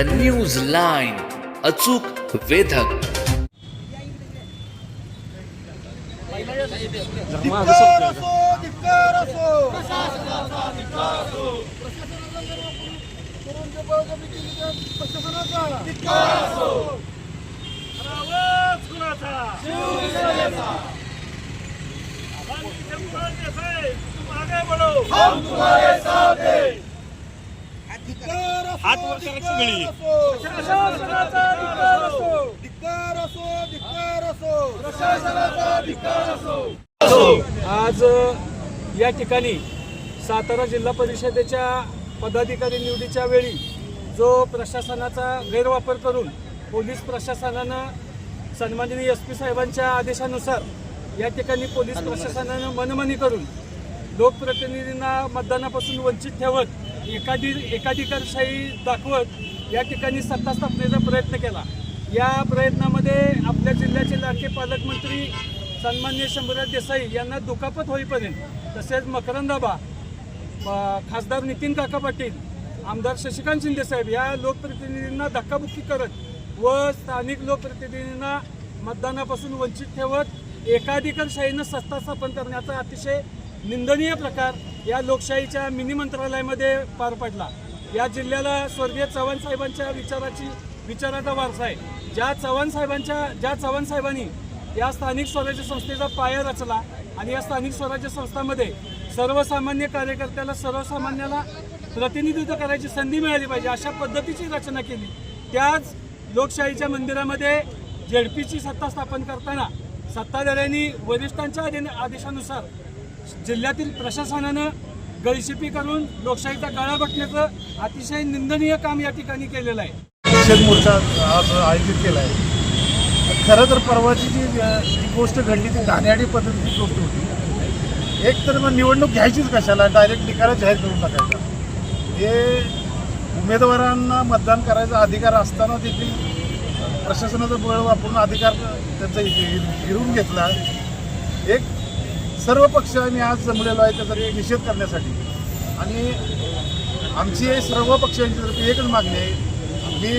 News line, अचूक वेधक. हात वर करा सगळी. आज या ठिकाणी सातारा जिल्हा परिषदेच्या पदाधिकारी निवडीच्या वेळी जो प्रशासनाचा गैरवापर करून पोलीस प्रशासनानं सन्माननीय SP साहेबांच्या आदेशानुसार या ठिकाणी पोलीस प्रशासनानं मनमानी करून लोकप्रतिनिधींना मतदानापासून वंचित ठेवत एकाधिकारशाही दाखवत या ठिकाणी सत्ता स्थापनेचा प्रयत्न केला. या प्रयत्नामध्ये आपल्या जिल्ह्याचे लाडके पालकमंत्री सन्माननीय शंभूराज देसाई यांना दुखापत होईपर्यंत, तसेच मकरंदाबा, खासदार नितीन काका पाटील, आमदार शशिकांत शिंदे साहेब या लोकप्रतिनिधींना धक्काबुक्की करत व स्थानिक लोकप्रतिनिधींना मतदानापासून वंचित ठेवत एकाधिकारशाहीनं सत्ता स्थापन करण्याचा अतिशय निंदनीय प्रकार या लोकशाहीच्या मिनी मंत्रालयामध्ये पार पडला. या जिल्ह्याला स्वर्गीय चव्हाण साहेबांच्या विचाराचा वारसा आहे. ज्या चव्हाण साहेबांनी या स्थानिक स्वराज्य संस्थेचा पाया रचला आणि या स्थानिक स्वराज्य संस्थांमध्ये सर्वसामान्य कार्यकर्त्याला, सर्वसामान्याला प्रतिनिधित्व करायची संधी मिळाली पाहिजे अशा पद्धतीची रचना केली. त्याच लोकशाहीच्या मंदिरामध्ये ZPची सत्ता स्थापन करताना सत्ताधाऱ्यांनी वरिष्ठांच्या आदेशानुसार जिल्ह्यातील प्रशासनानं गळशिपी करून लोकशाहीचा गाळा बसण्याचं अतिशय निंदनीय काम या ठिकाणी केलेलं आहे. निषेध मोर्चा आज आयोजित केला आहे. खरं तर परवाची जी गोष्ट घडली ती घाणेरडी पद्धतीची गोष्ट होती. एक तर मग निवडणूक घ्यायचीच कशाला, डायरेक्ट निकाल जाहीर करून टाकायचा. हे उमेदवारांना मतदान करायचा अधिकार असताना देखील प्रशासनाचं बळ वापरून अधिकार त्यांचा हिरवून घेतला. एक सर्व पक्ष आम्ही आज जमलेलो आहे त्याचा निषेध करण्यासाठी आणि आमची सर्व पक्षांची एकच मागणी आहे की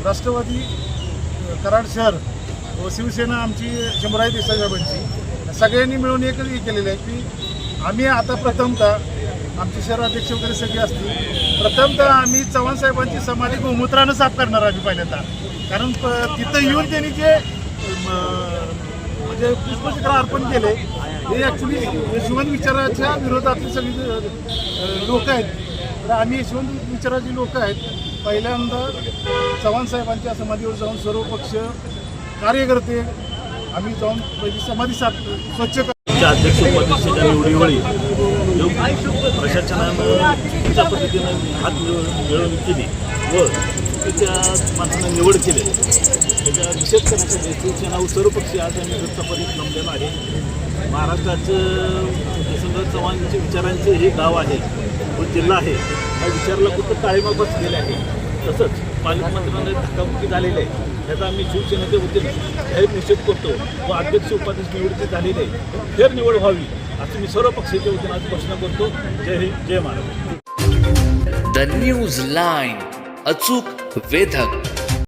राष्ट्रवादी कराड शहर व शिवसेना आमची शंभूराज देसाई साहेबांची सगळ्यांनी मिळून एकच केलेलं आहे की आम्ही आता प्रथमतः आमचे शहराध्यक्ष वगैरे सगळे असतील, प्रथमतः आम्ही चव्हाण साहेबांची समाधी गोमूत्रानं साफ करणार आम्ही पहिल्यांदा. कारण तिथं येऊन त्यांनी जे म्हणजे पुष्पचक्र अर्पण केले हे ॲक्च्युली यशवंत विचाराच्या विरोधातली सगळी लोक आहेत. तर आम्ही यशवंत विचाराची लोक आहेत. पहिल्यांदा चव्हाण साहेबांच्या समाधीवर जाऊन सर्व पक्ष कार्यकर्ते आम्ही जाऊन पहिली समाधी स्वच्छ अध्यक्ष उपाध्यक्षाच्या निवडीवेळी जो प्रशासनानं चुकीच्या पद्धतीनं हात मिळवणी केली व त्या माणसानं निवड केली त्याचा निषेध करण्यासाठी शिवसेना व सर्व पक्षी आज आम्ही रस्तापरी जमलेला आहे. महाराष्ट्राचं यशवंतराव चव्हाणांच्या विचारांचे हे गाव आहे व जिल्हा आहे. या विचाराला कुठं काळीमा बसलेले आहे. तसंच पालकमंत्र्यांना धक्काबुक्की झालेली आहे. त्याचा आम्ही शिवसेनेच्या वतीने जाहीर निषेध करतो व अध्यक्ष उपाध्यक्ष निवडीचे झालेले फेर निवड व्हावी असं मी सर्व पक्षाच्या वतीने आज घोषणा करतो. जय हिंद, जय महाराष्ट्र. न्यूज लाईन, अचूक वेधक.